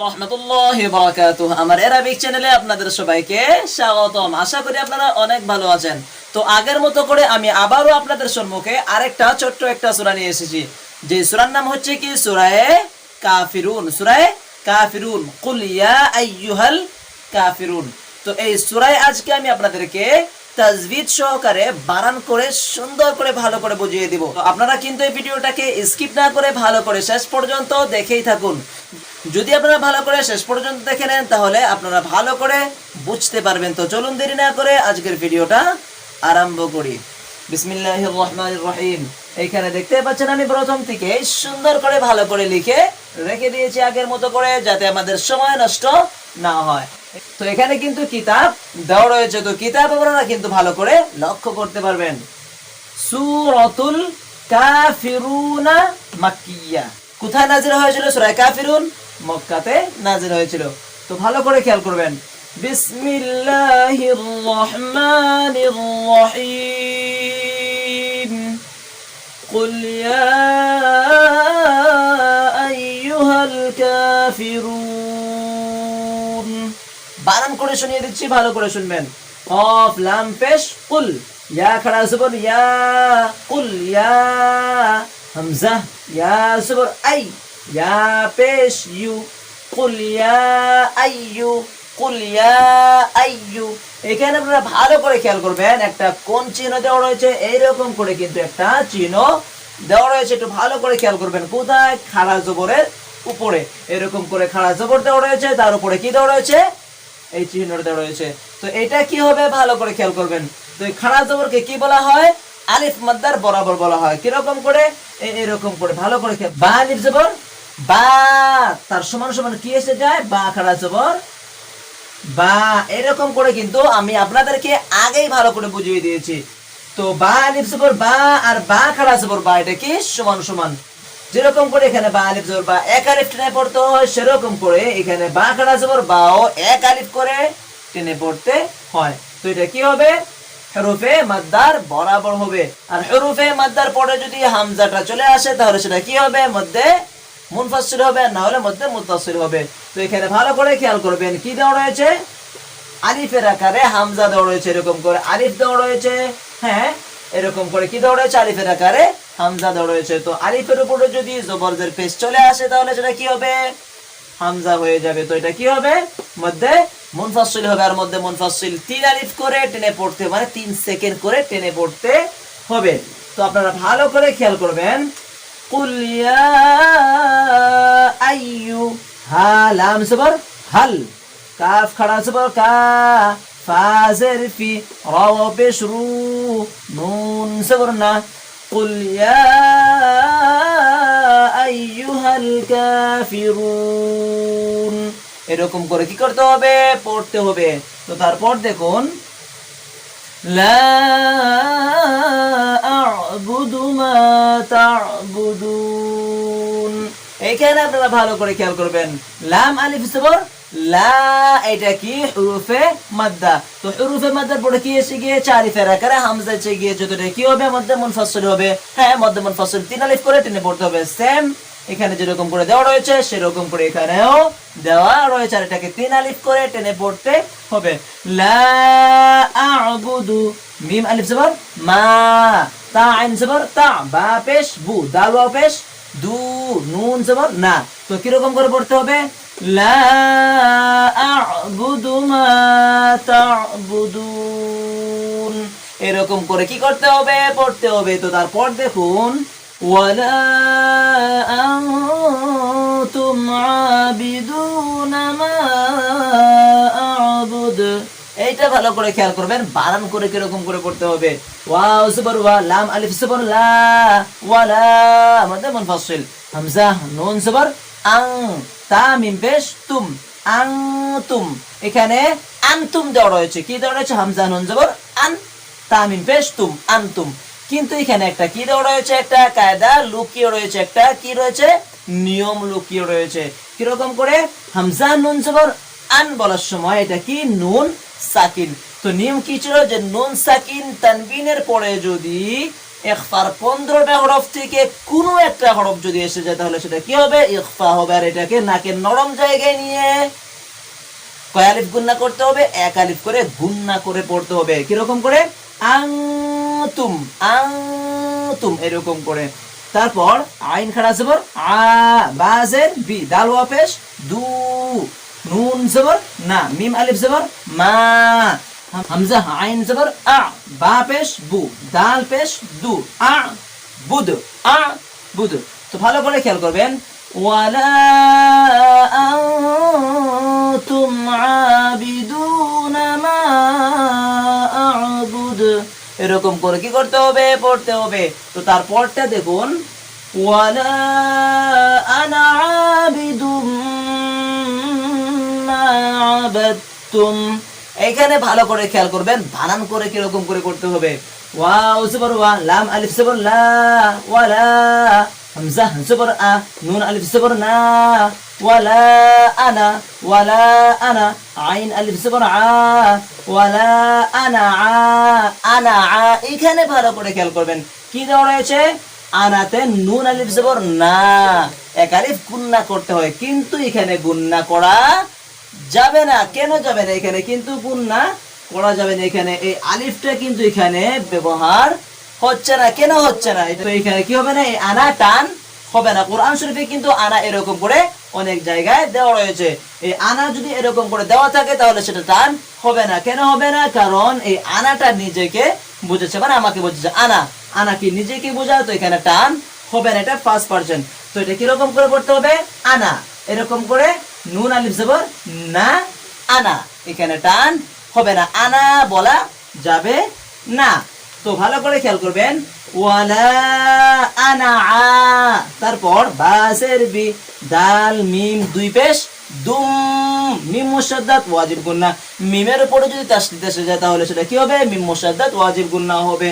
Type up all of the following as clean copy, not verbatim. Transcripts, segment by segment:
রাহমাতুল্লাহি ওয়া বারাকাতুহু। আমার আরবিক চ্যানেলে আপনাদের সবাইকে স্বাগতম। আশা করি আপনারা অনেক ভালো আছেন। তো আগের মতো করে আমি আবারও আপনাদের সম্মুখে আরেকটা ছোট্ট একটা সূরা নিয়ে এসেছি, যে সূরার নাম হচ্ছে কি সূরায়ে কাফিরুন। সূরায়ে কাফিরুন, কুল ইয়া আইয়ুহাল কাফিরুন। তো এই সূরায় আজকে আমি আপনাদেরকে তাজবিদ সহকারে বানান করে সুন্দর করে ভালো করে বুঝিয়ে দিব। তো আপনারা কিন্তু এই ভিডিওটাকে স্কিপ না করে ভালো করে শেষ পর্যন্ত দেখেই থাকুন। যদি আপনারা ভালো করে শেষ পর্যন্ত দেখে নেন তাহলে আপনারা ভালো করে বুঝতে পারবেন। তো চলুন দেরি না করে আজকের ভিডিওটা আরম্ভ করি। বিসমিল্লাহির রহমানির রহিম। এইখানে দেখতে পাচ্ছেন আমি প্রথম থেকে সুন্দর করে ভালো করে লিখে রেখে দিয়েছি আগের মতো করে, যাতে আমাদের সময় নষ্ট না হয়। তো এখানে কিন্তু কিতাব দেওয়া রয়েছে, তো কিতাব আপনারা কিন্তু ভালো করে লক্ষ্য করতে পারবেন। সূরাতুল কাফিরুনা মাক্কিয়া। কোথায় নাজিল হয়েছিল? সূরা কাফিরুন মক্কাতে নাজিল হয়েছিল। তো ভালো করে খেয়াল করবেন। বিসমিল্লাহির রহমানির রহিম। কুল ইয়া আইয়ুহাল কাফিরুন। বানান করে শুনিয়ে দিচ্ছি, ভালো করে শুনবেন। কফ লাম পেশ কুল, ইয়া খাড়া জবর ইয়া, কুল ইয়া। হামজা ইয়া জবর আই, ইয়া পেশ ইউ, কুল ইয়া আইয়ু, কুল ইয়া আইয়ু। এখানে আপনারা ভালো করে খেয়াল করবেন, একটা কোন চিহ্ন দেওয়া রয়েছে, এইরকম করে কিন্তু একটা চিহ্ন দেওয়া রয়েছে। একটু ভালো করে খেয়াল করবেন। কোথায়? খাড়া জবরের উপরে এরকম করে খাড়া জবর দেওয়া রয়েছে, তার উপরে কি দেওয়া রয়েছে? এই চিহ্নটা দেওয়া রয়েছে। তো এটা কি হবে ভালো করে খেয়াল করবেন। তো এই খাড়া জবরকে কি বলা হয়? আলিফ মাদ্দার বরাবর বলা হয়। কিরকম করে? এরকম করে ভালো করে খেয়াল। বা আলিফ জবর বা, তার সমান সমান কি এসে যায়? বা খাড়া জবর বা। এরকম করে কিন্তু আমি আপনাদেরকে আগেই ভালো করে বুঝিয়ে দিয়েছি। তো বা আলিফ জবর বা আর বা খাড়া জবর বা, এটা কি সমান সমান। যেরকম করে এখানে বা আলিফ জবর বা এক আলিফ টেনে পড়তে হয়, সেরকম করে এখানে বা খাড়া জবর বাও এক আলিফ করে টেনে পড়তে হয়। তো এটা কি হবে? হরফে মাদ্দার বরাবর হবে। আর হরফে মাদ্দার পরে যদি হামজাটা চলে আসে তাহলে সেটা কি হবে? মধ্যে মুনফাসিল হবে, আর না হলে মধ্যে মুত্তাসিল হবে। তো এখানে ভালো করে খেয়াল করবেন কি দেওয়া রয়েছে? আলিফের আকারে হামজা দেওয়া রয়েছে, এরকম করে আলিফ দেওয়া রয়েছে। হ্যাঁ, এরকম করে কি দেওয়া রয়েছে? আলিফের আকারে হামজা দেওয়া রয়েছে। তো আলিফের উপরে যদি জবরজের পেশ চলে আসে তাহলে সেটা কি হবে? হামজা হয়ে যাবে। তো এটা কি হবে? মধ্যে মুনফাসিল হবে। আর মধ্যে মুনফাসিল 3 আলিফ করে টেনে পড়তে, মানে 3 সেকেন্ড করে টেনে পড়তে হবে। তো আপনারা ভালো করে খেয়াল করবেন। কুল ইয়া আইয়ু, হা লাম জবর হাল, কাফ খাড়া জবর কা, ফা জের ফি, রা পেশ রু, নুন জবর না। কুল ইয়া আইয়ুহাল কাফিরুন। এরকম করে কি করতে হবে? পড়তে হবে। তো তারপর দেখুন, লা আ'বুদু মা তা'বুদুন। এখানে আপনারা ভালো করে খেয়াল করবেন। লাম আলিফ জবর লা, এটা কি? হুরুফে মাদ্দা। তো হুরুফে মাদ্দার পরে কি এসে গিয়েছে? আলিফের আকারে হামজা এসে গিয়েছে। তো কি হবে? মধ্যে মুনফাসিল হবে। হ্যাঁ, মধ্যে মুনফাসিল 3 আলিফ করে টেনে পড়তে হবে। সেম এখানে যেরকম করে দেওয়া রয়েছে সেরকম করে এখানেও দেওয়া রয়েছে, আর এটাকে 3 আলিফ করে টেনে পড়তে হবে। লা আ'বুদু, মিম আলিফ জবর মা, তা আইন জবর তা, বা পেশ বু, দাল ওয়াও পেশ দু, নুন জবর না। তো কিরকম করে পড়তে হবে? লা আ'বুদু মা তা'বুদুন। এরকম করে কি করতে হবে? পড়তে হবে। তো তারপর দেখুন, ওয়ালা আনতুম আবিদুনা মা আ'বুদ। এইটা ভালো করে খেয়াল করবেন, বানান করে কিরকম করে পড়তে হবে। ওয়াও জবর ওয়া, লাম আলিফ জবর লা, ওয়ালা মধ্যে মুনফাসিল, হামজা নুন জবর আং, তা মিম পেশ তুম, আনতুম। এখানে আনতুম দেওয়া রয়েছে। কি দেওয়া রয়েছে? হামজা নুন জবর আন, তা মিম পেশ তুম, আনতুম। কিন্তু এখানে একটা কি দেওয়া রয়েছে? একটা কায়দা লুকিয়ে রয়েছে, একটা কি রয়েছে? নিয়ম লুকিয়ে রয়েছে। কিরকম করে? হামজা নুন জবর আন বলার সময় এটা কি? নুন সাকিন। তো নিয়ম কি ছিল? যে নুন সাকিন তানবিনের পরে যদি ইখফার 15টা হরফ থেকে কোনো একটা হরফ যদি এসে যায় তাহলে সেটা কি হবে? ইখফা হবে। আর এটাকে নাকের নরম জায়গায় নিয়ে কয় আলিফ গুন্না করতে হবে? এক আলিফ করে গুন্না করে পড়তে হবে। কিরকম করে? আনতুম, আনতুম, এরকম করে। তারপর আইন খাড়া জবর আ, বা জের বি, দাল ওয়া পেশ দু, নুন জবর না, মিম আলিফ জবর মা, হামজা আইন জবর আ, বা পেশ বু, দাল পেশ দু, আ বুদ, আ বুদ। তো ভালো করে খেয়াল করবেন। ওয়ালা আনতুম আবিদুনা মা আ'বুদ, এরকম করে কি করতে হবে? পড়তে হবে। তো তারপরটা দেখুন, ওয়ালা আনা আবিদুম মা আবাদতুম। এখানে ভালো করে খেয়াল করবেন বানান করে কিরকম করে করতে হবে। ওয়াও জবর ওয়া, লাম আলিফ জবর লা, ওয়ালা, হামজা জবর আ, নুন আলিফ জবর না, ওয়ালা আনা, ওয়ালা আনা, আইন আলিফ জবর আ, ওয়ালা আনা আ, আনা আ। এখানে ভালো করে খেয়াল করবেন কি দেওয়া রয়েছে? আনাতে নুন আলিফ জবর না, এক আলিফ গুন্না করতে হয়, কিন্তু এখানে গুন্না করা যাবে না। কেন যাবে না? এখানে কিন্তু গুন্না করা যাবে না। এখানে এই আলিফটা কিন্তু এখানে ব্যবহার হচ্ছে না। কেন হচ্ছে না? এটা এখানে কি হবে না? এই আনা টান হবে না। কোরআন শরীফে কিন্তু আনা এরকম করে অনেক জায়গায় দেওয়া রয়েছে। এই আনা যদি এরকম করে দেওয়া থাকে তাহলে সেটা টান হবে না। কেন হবে না? কারণ এই আনাটা নিজেকে বুঝেছে, মানে আমাকে বুঝেছে। আনা, আনা কি নিজেকে বোঝায়, তো এখানে টান হবে না। এটা ফার্স্ট পারসন। তো এটা কিরকম করে পড়তে হবে? আনা, এরকম করে নুন আলিফ জবর না, আনা, এখানে টান হবে না, আনা বলা যাবে না। তো ভালো করে খেয়াল করবেন। ওয়ালা আনা আ, তারপর বাসের বি, দাল মিম দুই পেশ দুম, মিম মুশাদ্দাদ ওয়াজিব গুন্না। মিমের উপরে যদি তাসদীদ এসে যায় তাহলে সেটা কি হবে? মিম মুশাদ্দাদ ওয়াজিব গুন্না হবে।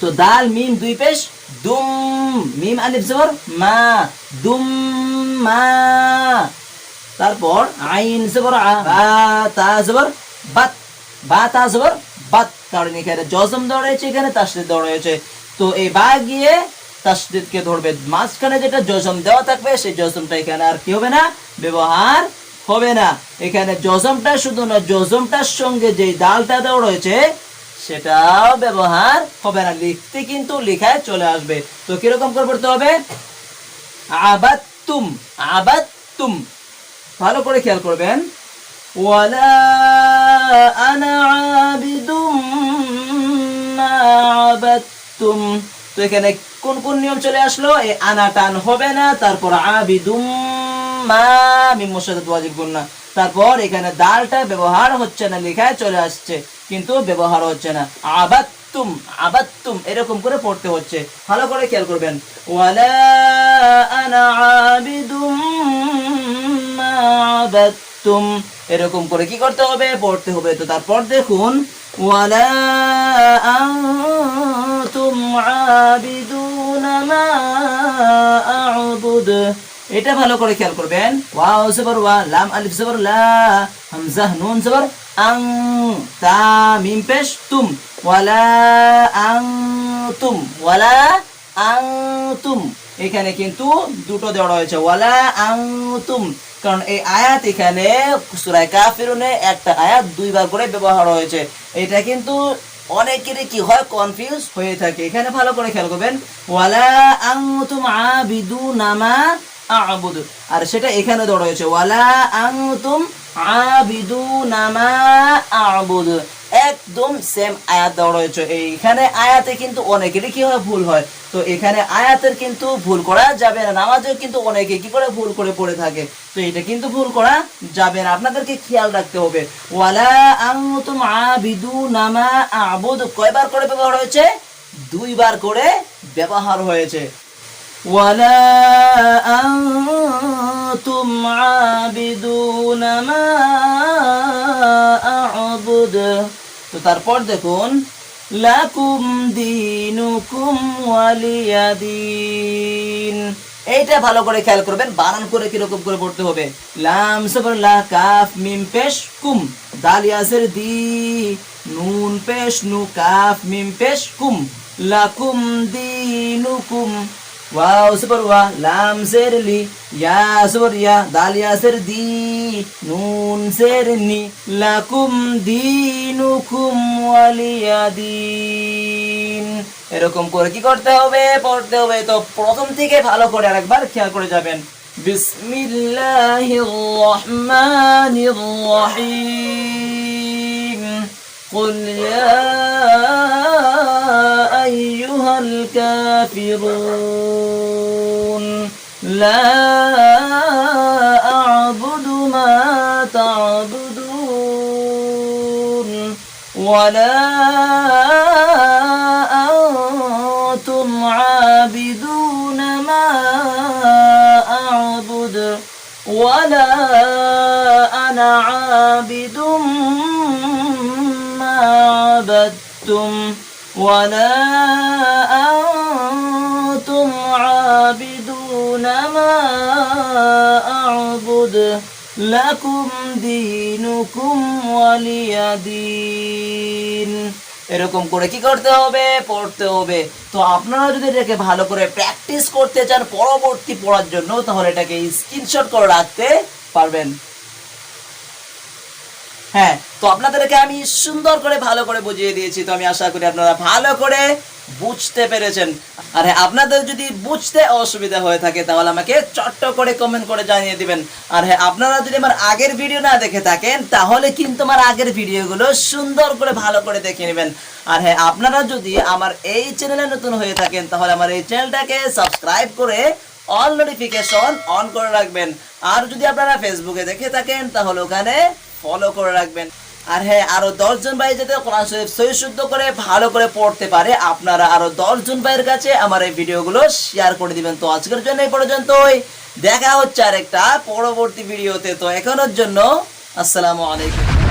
তো দাল মিম দুই পেশ দুম, মিম আলিফ জবর মা, দুম মা। তারপর আইন জবর আ, বা তা জবর বাত, বা তা জবর বাত। কারণ এখানে জজম দেওয়া রয়েছে, এখানে তাসদীদ দেওয়া রয়েছে। তো এই বা গিয়ে তাসদীদকে ধরবে, মাঝখানে যেটা জজম দেওয়া থাকবে সেই জজমটা এখানে আর কি হবে না? ব্যবহার হবে না। এখানে জজমটা শুধু না, জজমটার সঙ্গে যে দালটা দেওয়া রয়েছে সেটাও ব্যবহার হবে না। লিখতে কিন্তু লেখায় চলে আসবে। তো কিরকম করে পড়তে হবে? আবাদতুম, আবাদতুম। ভালো করে খেয়াল করবেন। ওয়ালা আনা আবিদুম মা আবাদতুম। তো এখানে কোন কোন নিয়ম চলে আসলো? এই আনা টান হবে না, তারপর আবিদুম মা, মিম মুশাদ্দাদ ওয়াজিব গুন্না। তারপর এখানে দালটা ব্যবহার হচ্ছে না, লেখায় চলে আসছে কিন্তু ব্যবহার হচ্ছে না। আবাদতুম, আবাদতুম, এরকম করে পড়তে হচ্ছে। ভালো করে খেয়াল করবেন। ওয়ালা আনা আবিদুম মা আবাদতুম, এরকম করে কি করতে হবে? পড়তে হবে। তো তারপর দেখুন, ওয়ালা আনতুম আবিদুনা মা আ'বুদ। এটা ভালো করে খেয়াল করবেন। ওয়াও জবর ওয়া, লাম আলিফ জবর লা, হামজা নুন জবর আং, তা মিম পেশ তুম, ওয়ালা আনতুম, ওয়ালা আনতুম। এখানে কিন্তু দুটো দেওয়া রয়েছে, ওয়ালা আনতুম, কারণ এই আয়াত এখানে সূরা কাফিরুনে একটা আয়াত দুইবার করে ব্যবহার হয়েছে। এটা কিন্তু অনেকেরই কি হয়? কনফিউজ হয়ে থাকে। এখানে ভালো করে খেয়াল করবেন। ওয়ালা আনতুম আবিদুনা মা আ'বুদ, আর সেটা এখানে দেওয়া রয়েছে ওয়ালা আনতুম আবিদুনা মা আ'বুদ। একদম সেম আয়াত দেওয়া রয়েছে। এইখানে আয়াতে কিন্তু অনেকেরই কি হয়? ভুল হয়। তো এখানে আয়াতের কিন্তু ভুল করা যাবে না। নামাজেও কিন্তু অনেকে কি করে? ভুল করে পড়ে থাকে। তো এটা কিন্তু ভুল করা যাবে না, আপনাদেরকে খেয়াল রাখতে হবে। ওয়ালা আনতুম আবিদুনা মা আ'বুদ কয়বার করে ব্যবহার হয়েছে? দুইবার করে ব্যবহার হয়েছে। ওয়ালা আনতুম আবিদুনা মা আ'বুদ। তো তারপর দেখুন, লাকুম দীনুকুম ওয়ালিয়া দীন। এইটা ভালো করে খেয়াল করবেন বানান করে কিরকম করে পড়তে হবে। লাম জবর লা, কাফ মিম পেশ কুম, দাল ইয়াজের দি, নুন পেশ নু, কাফ মিম পেশ কুম, লাকুম দীনুকুম। ওয়াও সুবর ওয়া, লাম জের লি, ইয়া সুবর ইয়া, দাল ইয়া জের দি, নুন জের নি। লাকুম দীনুকুম ওয়ালিয়া দিন। এরকম করে কি করতে হবে, পড়তে হবে। তো প্রথম থেকে ভালো করে আরেকবার খেয়াল করে যাবেন। বিসমিল্লাহির রহমানির রহিম। قل يا أيها الكافرون لا أعبد ما تعبدون ولا أنتم عابدون ما أعبد ولا أنا عابد ما عبدتم ولا أنتم عابدون ما أعبد لكم دينكم ولي دين। এরকম করে কি করতে হবে, পড়তে হবে। তো আপনারা যদি এটাকে ভালো করে প্র্যাকটিস করতে চান পরবর্তী পড়ার জন্য, তাহলে এটাকে স্ক্রিনশট করে রাখতে পারবেন। হ্যাঁ, তো আপনাদেরকে আমি সুন্দর করে ভালো করে বুঝিয়ে দিয়েছি। তো আমি আশা করি আপনারা ভালো করে বুঝতে পেরেছেন। আর হ্যাঁ, আপনাদের যদি বুঝতে অসুবিধা হয়ে থাকে তাহলে আমাকে চট্ট করে কমেন্ট করে জানিয়ে দিবেন। আর হ্যাঁ, আপনারা যদি আমার আগের ভিডিও না দেখে থাকেন তাহলে কিন্তু আমার আগের ভিডিওগুলো সুন্দর করে ভালো করে দেখে নেবেন। আর হ্যাঁ, আপনারা যদি আমার এই চ্যানেলে নতুন হয়ে থাকেন তাহলে আমার এই চ্যানেলটাকে সাবস্ক্রাইব করে অল নোটিফিকেশন অন করে রাখবেন। আর যদি আপনারা ফেসবুকে দেখে থাকেন তাহলে ওখানে ফলো করে রাখবেন। আর হ্যাঁ, আরো 10 জন ভাই যাতে কোরআন শরীফ সহি শুদ্ধ করে ভালো করে পড়তে পারে, আপনারা আরো 10 জন ভাইয়ের কাছে আমার এই ভিডিওগুলো শেয়ার করে দিবেন। তো আজকের জন্য এই পর্যন্তই, দেখা হচ্ছে আরেকটা পরবর্তী ভিডিওতে। তো এখনের জন্য আসসালামু আলাইকুম।